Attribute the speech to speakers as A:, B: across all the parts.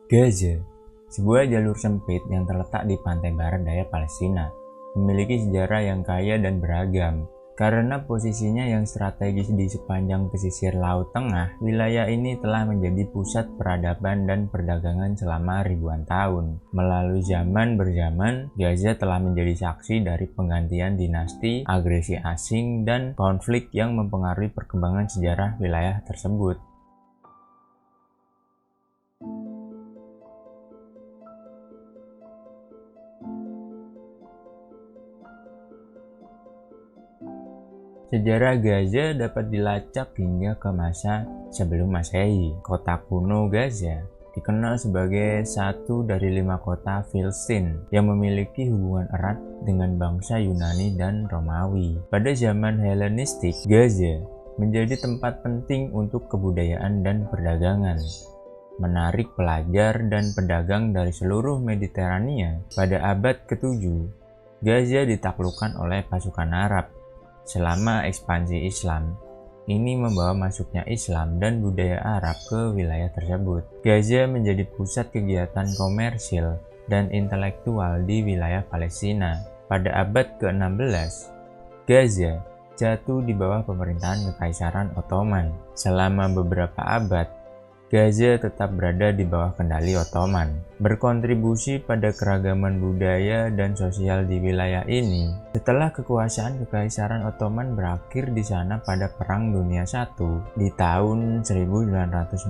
A: Gaza, sebuah jalur sempit yang terletak di pantai barat daya Palestina, memiliki sejarah yang kaya dan beragam. Karena posisinya yang strategis di sepanjang pesisir Laut Tengah, wilayah ini telah menjadi pusat peradaban dan perdagangan selama ribuan tahun. Melalui zaman berzaman, Gaza telah menjadi saksi dari penggantian dinasti, agresi asing, dan konflik yang mempengaruhi perkembangan sejarah wilayah tersebut. Sejarah Gaza dapat dilacak hingga ke masa sebelum Masehi. Kota kuno Gaza dikenal sebagai satu dari 5 kota Filistin yang memiliki hubungan erat dengan bangsa Yunani dan Romawi. Pada zaman Helenistik, Gaza menjadi tempat penting untuk kebudayaan dan perdagangan, menarik pelajar dan pedagang dari seluruh Mediterania. Pada abad ke-7, Gaza ditaklukkan oleh pasukan Arab. Selama ekspansi Islam, ini membawa masuknya Islam dan budaya Arab ke wilayah tersebut. Gaza menjadi pusat kegiatan komersil dan intelektual di wilayah Palestina. Pada abad ke-16, Gaza jatuh di bawah pemerintahan Kekaisaran Ottoman. Selama beberapa abad, Gaza tetap berada di bawah kendali Ottoman, berkontribusi pada keragaman budaya dan sosial di wilayah ini. Setelah kekuasaan Kekaisaran Ottoman berakhir di sana pada Perang Dunia I di tahun 1914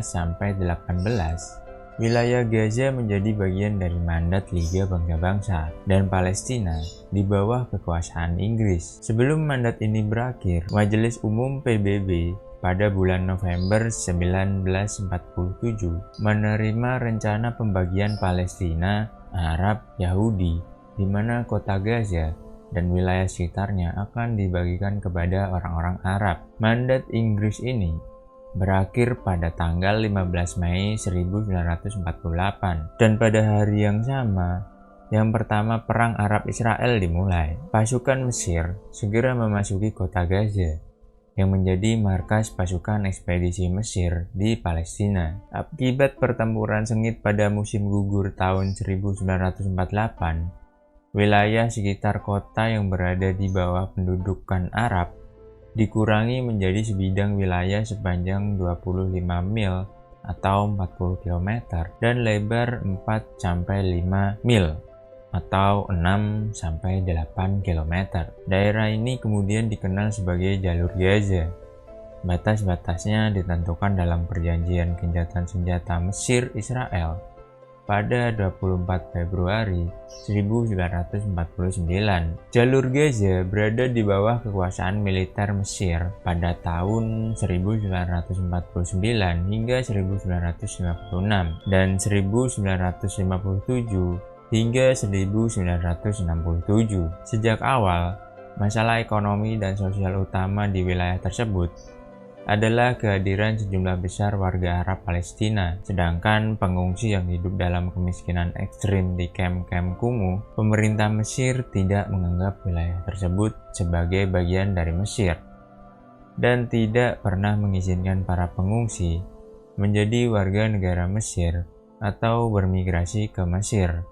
A: sampai 18, wilayah Gaza menjadi bagian dari mandat Liga Bangsa-Bangsa dan Palestina di bawah kekuasaan Inggris. Sebelum mandat ini berakhir, Majelis Umum PBB pada bulan November 1947 menerima rencana pembagian Palestina, Arab, Yahudi, di mana kota Gaza dan wilayah sekitarnya akan dibagikan kepada orang-orang Arab. Mandat Inggris ini berakhir pada tanggal 15 Mei 1948 dan pada hari yang sama, yang pertama Perang Arab Israel dimulai. Pasukan Mesir segera memasuki kota Gaza yang menjadi markas pasukan ekspedisi Mesir di Palestina. Akibat pertempuran sengit pada musim gugur tahun 1948, wilayah sekitar kota yang berada di bawah pendudukan Arab dikurangi menjadi sebidang wilayah sepanjang 25 mil atau 40 km dan lebar 4-5 mil atau 6-8 km. Daerah ini kemudian dikenal sebagai Jalur Gaza. Batas-batasnya ditentukan dalam perjanjian gencatan senjata Mesir-Israel pada 24 Februari 1949. Jalur Gaza berada di bawah kekuasaan militer Mesir pada tahun 1949 hingga 1956 dan 1957 hingga 1967. Sejak awal, masalah ekonomi dan sosial utama di wilayah tersebut adalah kehadiran sejumlah besar warga Arab Palestina, sedangkan pengungsi yang hidup dalam kemiskinan ekstrim di kamp-kamp kumuh. Pemerintah Mesir tidak menganggap wilayah tersebut sebagai bagian dari Mesir dan tidak pernah mengizinkan para pengungsi menjadi warga negara Mesir atau bermigrasi ke Mesir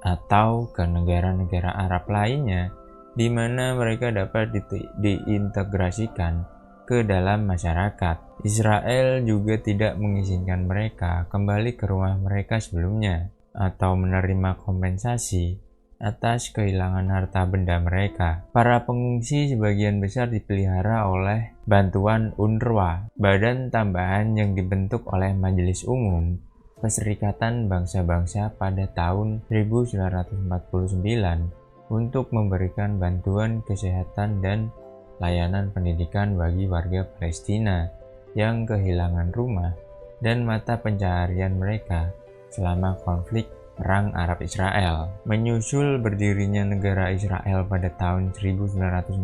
A: atau ke negara-negara Arab lainnya di mana mereka dapat diintegrasikan ke dalam masyarakat. Israel juga tidak mengizinkan mereka kembali ke rumah mereka sebelumnya atau menerima kompensasi atas kehilangan harta benda mereka. Para pengungsi sebagian besar dipelihara oleh bantuan UNRWA, badan tambahan yang dibentuk oleh Majelis Umum Perserikatan Bangsa-Bangsa pada tahun 1949 untuk memberikan bantuan kesehatan dan layanan pendidikan bagi warga Palestina yang kehilangan rumah dan mata pencaharian mereka selama konflik Perang Arab Israel. Menyusul berdirinya negara Israel pada tahun 1948,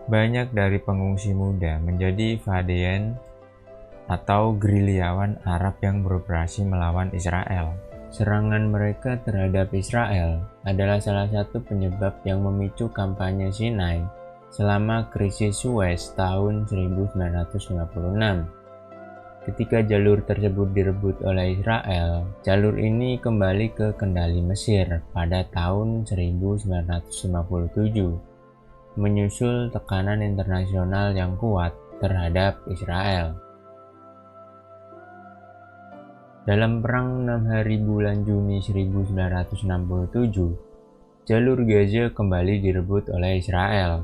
A: banyak dari pengungsi muda menjadi fadayan atau gerilyawan Arab yang beroperasi melawan Israel. Serangan mereka terhadap Israel adalah salah satu penyebab yang memicu kampanye Sinai selama krisis Suez tahun 1956. Ketika jalur tersebut direbut oleh Israel, jalur ini kembali ke kendali Mesir pada tahun 1957, menyusul tekanan internasional yang kuat terhadap Israel. Dalam Perang 6 Hari bulan Juni 1967, jalur Gaza kembali direbut oleh Israel,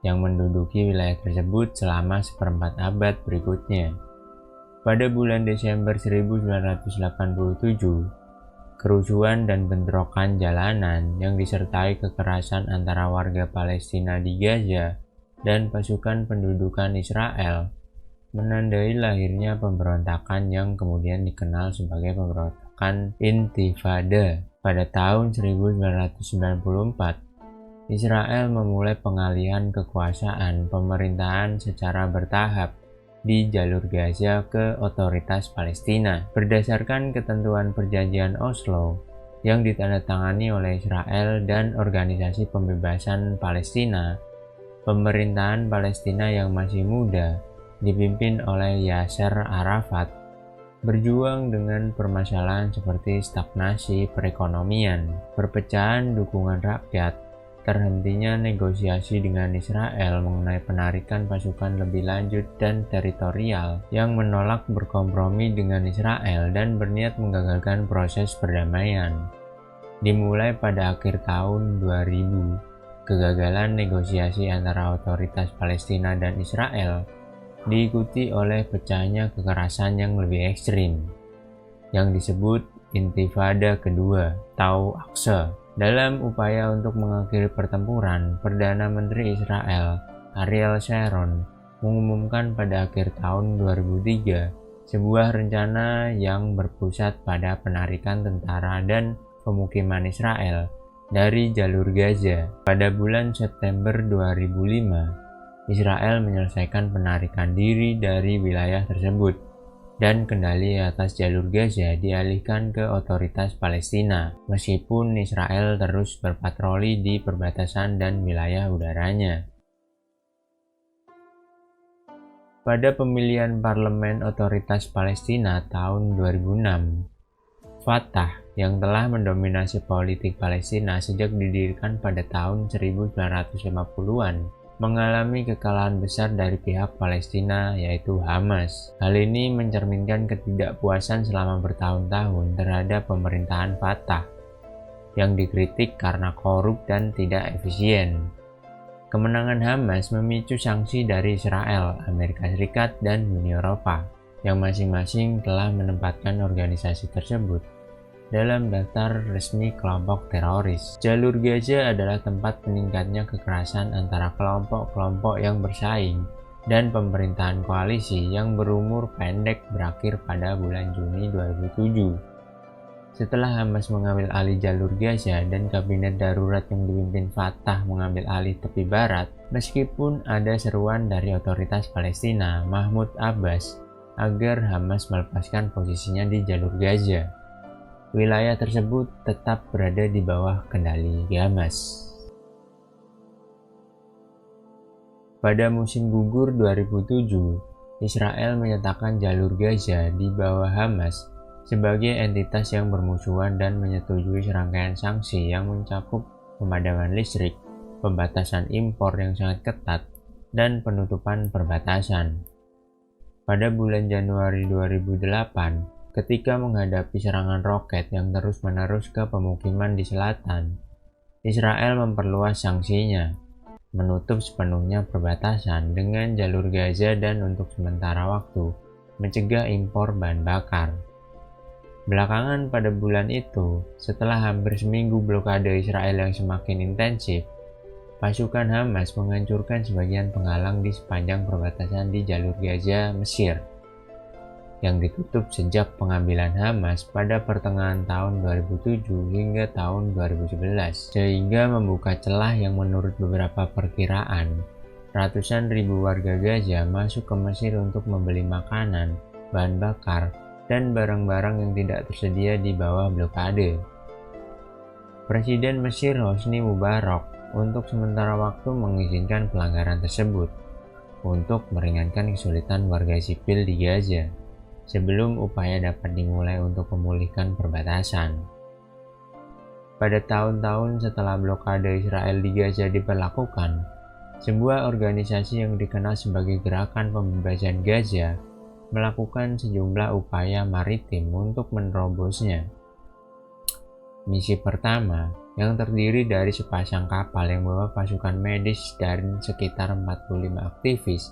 A: yang menduduki wilayah tersebut selama seperempat abad berikutnya. Pada bulan Desember 1987, kerusuhan dan bentrokan jalanan yang disertai kekerasan antara warga Palestina di Gaza dan pasukan pendudukan Israel menandai lahirnya pemberontakan yang kemudian dikenal sebagai pemberontakan Intifada. Pada tahun 1994, Israel memulai pengalihan kekuasaan pemerintahan secara bertahap di jalur Gaza ke otoritas Palestina. Berdasarkan ketentuan perjanjian Oslo yang ditandatangani oleh Israel dan Organisasi Pembebasan Palestina, pemerintahan Palestina yang masih muda dipimpin oleh Yasser Arafat berjuang dengan permasalahan seperti stagnasi perekonomian, perpecahan dukungan rakyat, terhentinya negosiasi dengan Israel mengenai penarikan pasukan lebih lanjut dan teritorial yang menolak berkompromi dengan Israel dan berniat menggagalkan proses perdamaian. Dimulai pada akhir tahun 2000, kegagalan negosiasi antara otoritas Palestina dan Israel diikuti oleh pecahnya kekerasan yang lebih ekstrim, yang disebut Intifada Kedua atau Aqsa. Dalam upaya untuk mengakhiri pertempuran, Perdana Menteri Israel Ariel Sharon mengumumkan pada akhir tahun 2003 sebuah rencana yang berpusat pada penarikan tentara dan pemukiman Israel dari jalur Gaza. Pada bulan September 2005, Israel menyelesaikan penarikan diri dari wilayah tersebut dan kendali atas jalur Gaza dialihkan ke otoritas Palestina, meskipun Israel terus berpatroli di perbatasan dan wilayah udaranya. Pada pemilihan parlemen otoritas Palestina tahun 2006, Fatah yang telah mendominasi politik Palestina sejak didirikan pada tahun 1950-an, mengalami kekalahan besar dari pihak Palestina yaitu Hamas. Hal ini mencerminkan ketidakpuasan selama bertahun-tahun terhadap pemerintahan Fatah yang dikritik karena korup dan tidak efisien. Kemenangan Hamas memicu sanksi dari Israel, Amerika Serikat, dan Uni Eropa yang masing-masing telah menempatkan organisasi tersebut dalam daftar resmi kelompok teroris. Jalur Gaza adalah tempat meningkatnya kekerasan antara kelompok-kelompok yang bersaing dan pemerintahan koalisi yang berumur pendek berakhir pada bulan Juni 2007. Setelah Hamas mengambil alih jalur Gaza dan kabinet darurat yang dipimpin Fatah mengambil alih tepi barat, meskipun ada seruan dari otoritas Palestina, Mahmud Abbas, agar Hamas melepaskan posisinya di jalur Gaza, wilayah tersebut tetap berada di bawah kendali Hamas. Pada musim gugur 2007, Israel menyatakan jalur Gaza di bawah Hamas sebagai entitas yang bermusuhan dan menyetujui serangkaian sanksi yang mencakup pemadaman listrik, pembatasan impor yang sangat ketat, dan penutupan perbatasan. Pada bulan Januari 2008, ketika menghadapi serangan roket yang terus-menerus ke pemukiman di selatan, Israel memperluas sanksinya, menutup sepenuhnya perbatasan dengan jalur Gaza dan untuk sementara waktu mencegah impor bahan bakar. Belakangan pada bulan itu, setelah hampir seminggu blokade Israel yang semakin intensif, pasukan Hamas menghancurkan sebagian penghalang di sepanjang perbatasan di jalur Gaza, Mesir, yang ditutup sejak pengambilan Hamas pada pertengahan tahun 2007 hingga tahun 2011, sehingga membuka celah yang menurut beberapa perkiraan, ratusan ribu warga Gaza masuk ke Mesir untuk membeli makanan, bahan bakar, dan barang-barang yang tidak tersedia di bawah blokade. Presiden Mesir Hosni Mubarak untuk sementara waktu mengizinkan pelanggaran tersebut untuk meringankan kesulitan warga sipil di Gaza. sebelum upaya dapat dimulai untuk memulihkan perbatasan. Pada tahun-tahun setelah blokade Israel di Gaza diberlakukan, sebuah organisasi yang dikenal sebagai Gerakan Pembebasan Gaza melakukan sejumlah upaya maritim untuk menerobosnya. Misi pertama, yang terdiri dari sepasang kapal yang membawa pasukan medis dan sekitar 45 aktivis,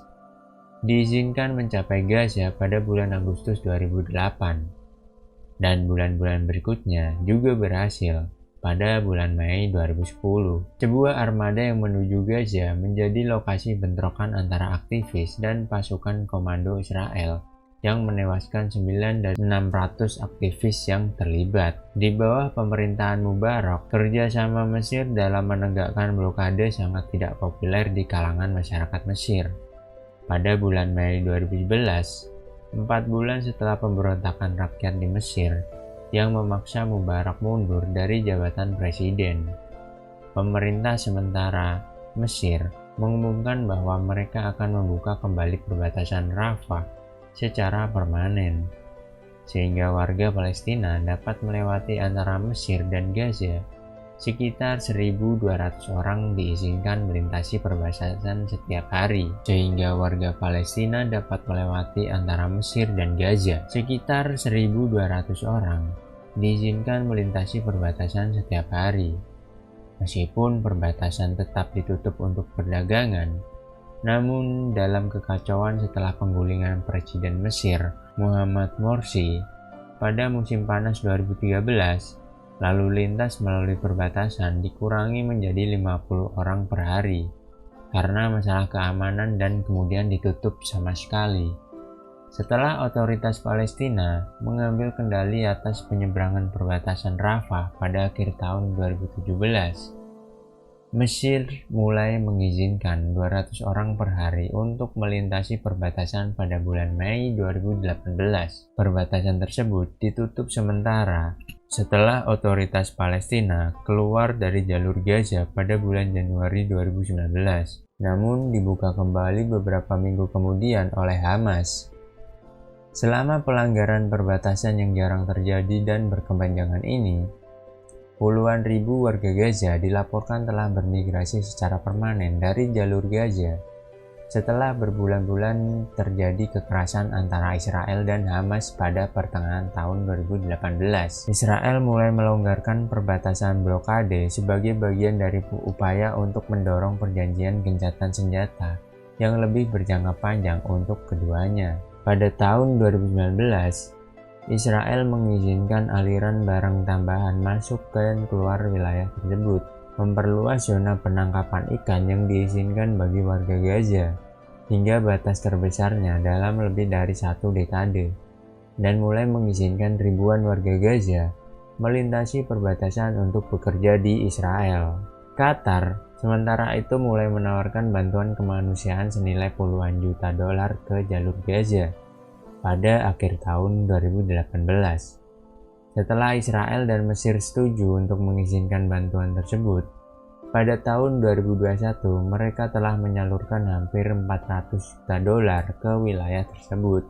A: diizinkan mencapai Gaza pada bulan Agustus 2008, dan bulan-bulan berikutnya juga berhasil. Pada bulan Mei 2010, sebuah armada yang menuju Gaza menjadi lokasi bentrokan antara aktivis dan pasukan komando Israel yang menewaskan 9 dari 600 aktivis yang terlibat. Di bawah pemerintahan Mubarak, kerjasama Mesir dalam menegakkan blokade sangat tidak populer di kalangan masyarakat Mesir. Pada bulan Mei 2011, 4 bulan setelah pemberontakan rakyat di Mesir, yang memaksa Mubarak mundur dari jabatan presiden, pemerintah sementara Mesir mengumumkan bahwa mereka akan membuka kembali perbatasan Rafah secara permanen, sehingga warga Palestina dapat melewati antara Mesir dan Gaza. Sekitar 1.200 orang diizinkan melintasi perbatasan setiap hari, sehingga warga Palestina dapat melewati antara Mesir dan Gaza. Sekitar 1.200 orang diizinkan melintasi perbatasan setiap hari. Meskipun perbatasan tetap ditutup untuk perdagangan, namun dalam kekacauan setelah penggulingan Presiden Mesir Muhammad Morsi pada musim panas 2013, lalu lintas melalui perbatasan dikurangi menjadi 50 orang per hari karena masalah keamanan dan kemudian ditutup sama sekali. Setelah otoritas Palestina mengambil kendali atas penyeberangan perbatasan Rafah pada akhir tahun 2017, Mesir mulai mengizinkan 200 orang per hari untuk melintasi perbatasan pada bulan Mei 2018. Perbatasan tersebut ditutup sementara setelah otoritas Palestina keluar dari jalur Gaza pada bulan Januari 2019, namun dibuka kembali beberapa minggu kemudian oleh Hamas. Selama pelanggaran perbatasan yang jarang terjadi dan berkepanjangan ini, puluhan ribu warga Gaza dilaporkan telah bermigrasi secara permanen dari jalur Gaza setelah berbulan-bulan terjadi kekerasan antara Israel dan Hamas pada pertengahan tahun 2018. Israel mulai melonggarkan perbatasan blokade sebagai bagian dari upaya untuk mendorong perjanjian gencatan senjata yang lebih berjangka panjang untuk keduanya. Pada tahun 2019, Israel mengizinkan aliran barang tambahan masuk dan keluar wilayah tersebut, memperluas zona penangkapan ikan yang diizinkan bagi warga Gaza hingga batas terbesarnya dalam lebih dari 1 dekade, dan mulai mengizinkan ribuan warga Gaza melintasi perbatasan untuk bekerja di Israel. Qatar sementara itu mulai menawarkan bantuan kemanusiaan senilai puluhan juta dolar ke jalur Gaza pada akhir tahun 2018. Setelah Israel dan Mesir setuju untuk mengizinkan bantuan tersebut, pada tahun 2021 mereka telah menyalurkan hampir 400 juta dolar ke wilayah tersebut.